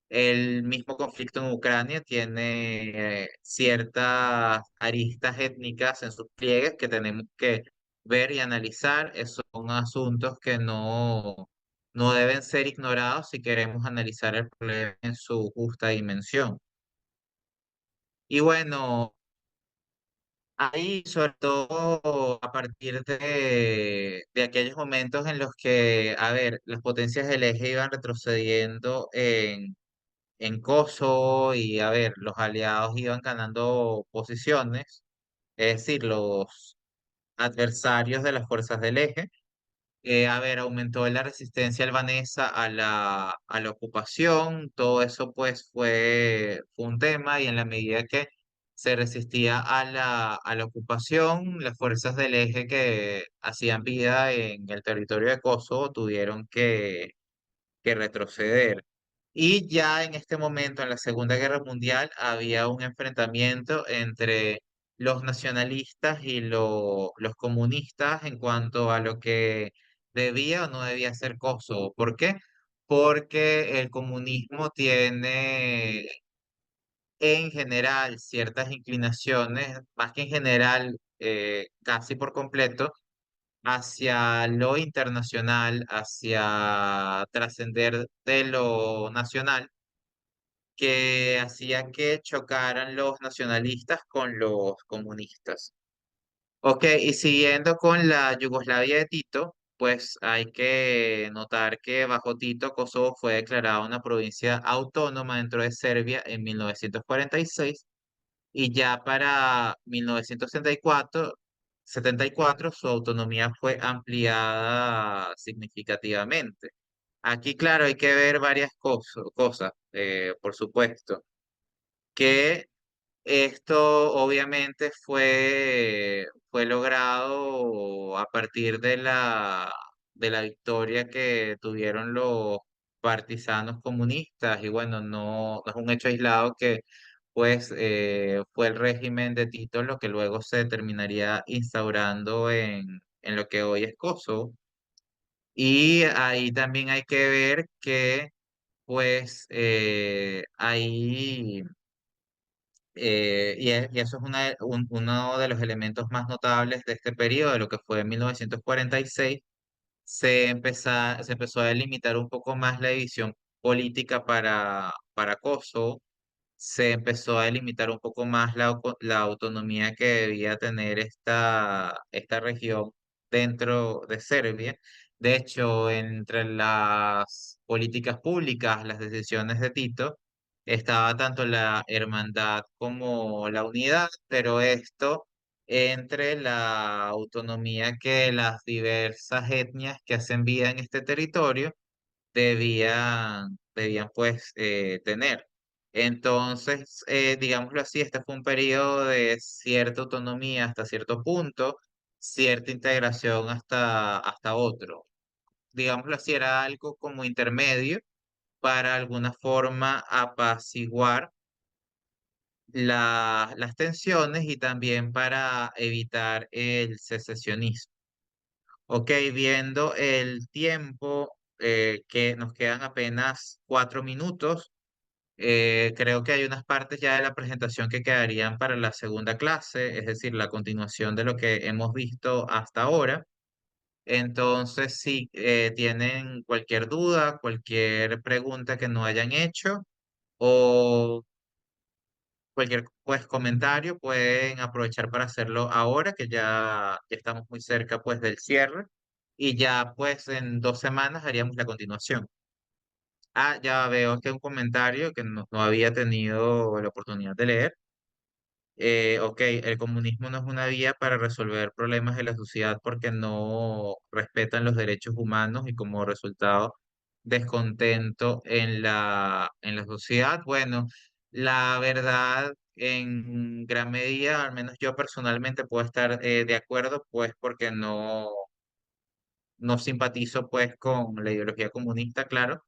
Speaker 2: el mismo conflicto en Ucrania tiene ciertas aristas étnicas en sus pliegues que tenemos que ver y analizar. Esos son asuntos que no deben ser ignorados si queremos analizar el problema en su justa dimensión. Y bueno, ahí sobre todo a partir de aquellos momentos en los que, a ver, las potencias del eje iban retrocediendo en Kosovo y a ver, los aliados iban ganando posiciones, es decir, los adversarios de las fuerzas del eje. A ver, aumentó la resistencia albanesa a la ocupación, todo eso pues fue un tema y en la medida que se resistía a la ocupación, las fuerzas del eje que hacían vida en el territorio de Kosovo tuvieron que retroceder. Y ya en este momento, en la Segunda Guerra Mundial, había un enfrentamiento entre los nacionalistas y los comunistas en cuanto a lo que debía o no debía ser Kosovo. ¿Por qué? Porque el comunismo tiene en general ciertas inclinaciones, más que en general, casi por completo, hacia lo internacional, hacia trascender de lo nacional, que hacía que chocaran los nacionalistas con los comunistas. Ok, y siguiendo con la Yugoslavia de Tito, pues hay que notar que bajo Tito Kosovo fue declarada una provincia autónoma dentro de Serbia en 1946 y ya para 1974 su autonomía fue ampliada significativamente. Aquí, claro, hay que ver varias cosas, por supuesto, que esto obviamente fue logrado a partir de la victoria que tuvieron los partisanos comunistas y bueno, no es un hecho aislado que pues fue el régimen de Tito lo que luego se terminaría instaurando en lo que hoy es Kosovo. Y ahí también hay que ver que pues ahí y eso es uno de los elementos más notables de este periodo, de lo que fue en 1946, se empezó a delimitar un poco más la división política para Kosovo, se empezó a delimitar un poco más la autonomía que debía tener esta región dentro de Serbia. De hecho, entre las políticas públicas, las decisiones de Tito, estaba tanto la hermandad como la unidad, pero esto entre la autonomía que las diversas etnias que hacen vida en este territorio debían pues tener. Entonces, digámoslo así, este fue un periodo de cierta autonomía hasta cierto punto, cierta integración hasta otro. Digámoslo así, era algo como intermedio para alguna forma apaciguar las tensiones y también para evitar el secesionismo. Ok, viendo el tiempo que nos quedan apenas 4 minutos, creo que hay unas partes ya de la presentación que quedarían para la segunda clase, es decir, la continuación de lo que hemos visto hasta ahora. Entonces, si tienen cualquier duda, cualquier pregunta que no hayan hecho o cualquier pues comentario, pueden aprovechar para hacerlo ahora, que ya estamos muy cerca pues del cierre y ya pues en 2 semanas haríamos la continuación. Ah, ya veo que un comentario que no había tenido la oportunidad de leer. Ok, el comunismo no es una vía para resolver problemas de la sociedad porque no respetan los derechos humanos y como resultado descontento en la sociedad. Bueno, la verdad en gran medida, al menos yo personalmente puedo estar de acuerdo, pues porque no simpatizo pues con la ideología comunista, claro.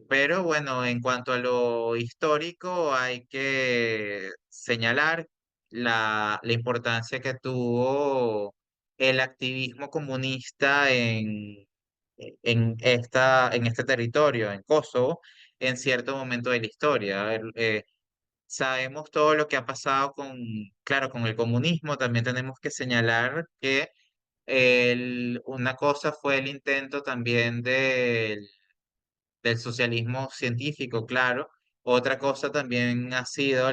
Speaker 2: Pero bueno, en cuanto a lo histórico, hay que señalar la importancia que tuvo el activismo comunista en este territorio, en Kosovo, en cierto momento de la historia. A ver, sabemos todo lo que ha pasado claro, con el comunismo. También tenemos que señalar que una cosa fue el intento también del socialismo científico, claro. Otra cosa también ha sido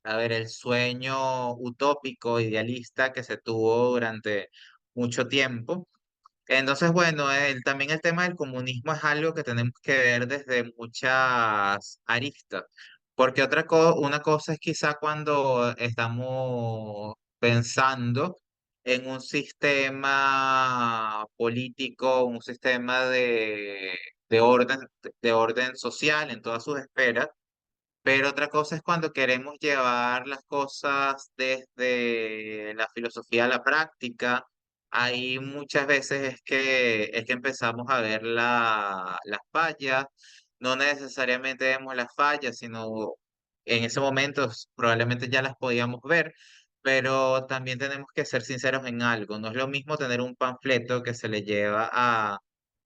Speaker 2: a ver, el sueño utópico, idealista que se tuvo durante mucho tiempo. Entonces, bueno, también el tema del comunismo es algo que tenemos que ver desde muchas aristas, porque una cosa es quizá cuando estamos pensando en un sistema político, un sistema de orden social en todas sus esferas, pero otra cosa es cuando queremos llevar las cosas desde la filosofía a la práctica. Ahí muchas veces es que empezamos a ver las fallas. No necesariamente vemos las fallas, sino en ese momento probablemente ya las podíamos ver, pero también tenemos que ser sinceros en algo. No es lo mismo tener un panfleto que se le lleva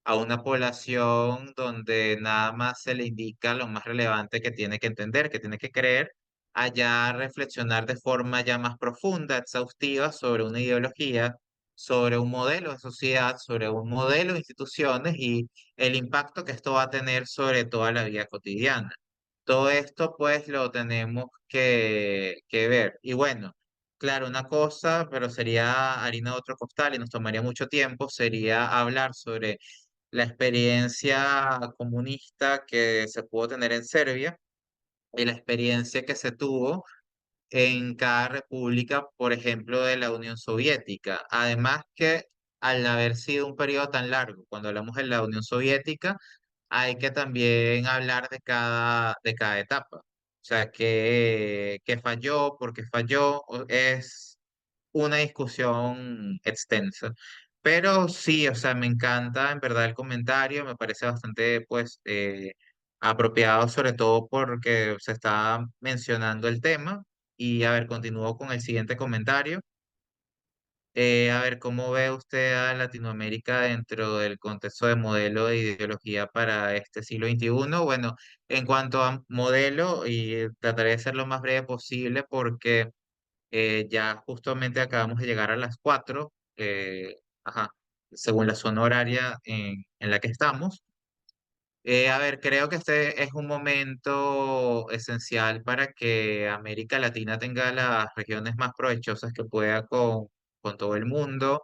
Speaker 2: a una población donde nada más se le indica lo más relevante que tiene que entender, que tiene que creer, allá reflexionar de forma ya más profunda, exhaustiva sobre una ideología, sobre un modelo de sociedad, sobre un modelo de instituciones y el impacto que esto va a tener sobre toda la vida cotidiana. Todo esto pues lo tenemos que ver. Y bueno, claro, una cosa, pero sería harina de otro costal y nos tomaría mucho tiempo, sería hablar sobre la experiencia comunista que se pudo tener en Serbia y la experiencia que se tuvo en cada república, por ejemplo, de la Unión Soviética. Además que al haber sido un periodo tan largo, cuando hablamos de la Unión Soviética, hay que también hablar de cada etapa. O sea, qué falló, por qué falló, es una discusión extensa. Pero sí, o sea, me encanta en verdad el comentario, me parece bastante, pues, apropiado, sobre todo porque se está mencionando el tema. Y a ver, continúo con el siguiente comentario. A ver, ¿cómo ve usted a Latinoamérica dentro del contexto de modelo de ideología para este siglo XXI? Bueno, en cuanto a modelo, y trataré de ser lo más breve posible porque ya justamente acabamos de llegar a las 4, ajá, según la zona horaria en la que estamos. A ver, creo que este es un momento esencial para que América Latina tenga las regiones más provechosas que pueda con todo el mundo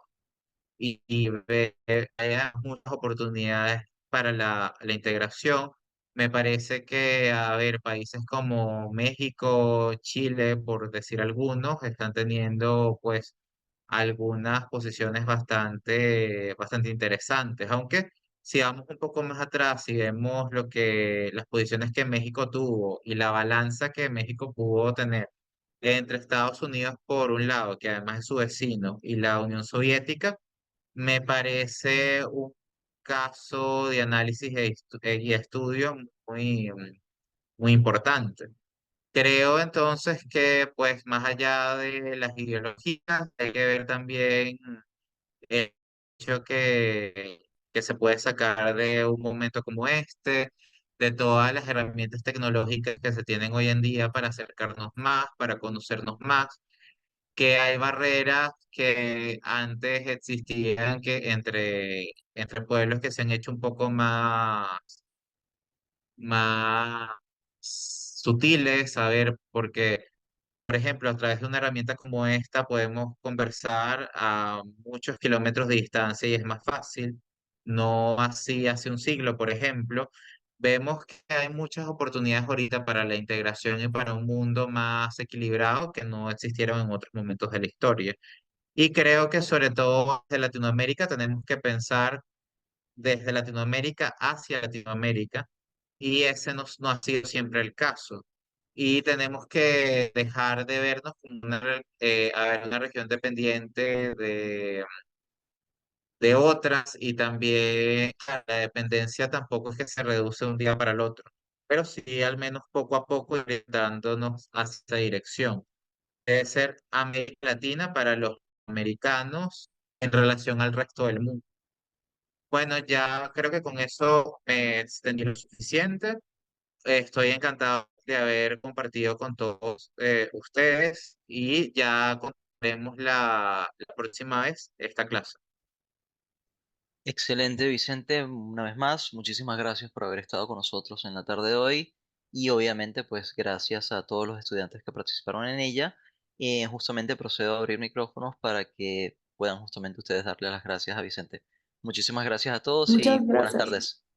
Speaker 2: y ve haya muchas oportunidades para la integración. Me parece que, a ver, países como México, Chile, por decir algunos, están teniendo pues algunas posiciones bastante interesantes, aunque si vamos un poco más atrás y vemos las posiciones que México tuvo y la balanza que México pudo tener entre Estados Unidos por un lado, que además es su vecino, y la Unión Soviética, me parece un caso de análisis y estudio muy importante. Creo entonces que, pues, más allá de las ideologías, hay que ver también el hecho que se puede sacar de un momento como este, de todas las herramientas tecnológicas que se tienen hoy en día para acercarnos más, para conocernos más, que hay barreras que antes existían entre pueblos que se han hecho un poco más sutiles, a ver, porque por ejemplo, a través de una herramienta como esta podemos conversar a muchos kilómetros de distancia y es más fácil. No así hace un siglo, por ejemplo. Vemos que hay muchas oportunidades ahorita para la integración y para un mundo más equilibrado que no existieron en otros momentos de la historia. Y creo que sobre todo desde Latinoamérica tenemos que pensar desde Latinoamérica hacia Latinoamérica y ese no ha sido siempre el caso. y tenemos que dejar de vernos como a ver, una región dependiente de otras y también la dependencia tampoco es que se reduce de un día para el otro, pero sí al menos poco a poco ir dándonos hacia esa dirección. Debe ser América Latina para los americanos en relación al resto del mundo. Bueno, ya creo que con eso me extendí lo suficiente. Estoy encantado de haber compartido con todos ustedes y ya continuaremos la próxima vez esta clase.
Speaker 1: Excelente, Vicente. Una vez más, muchísimas gracias por haber estado con nosotros en la tarde de hoy y obviamente pues gracias a todos los estudiantes que participaron en ella. Justamente procedo a abrir micrófonos para que puedan justamente ustedes darle las gracias a Vicente. Muchísimas gracias a todos y
Speaker 3: Muchas
Speaker 1: buenas
Speaker 3: gracias.
Speaker 1: tardes.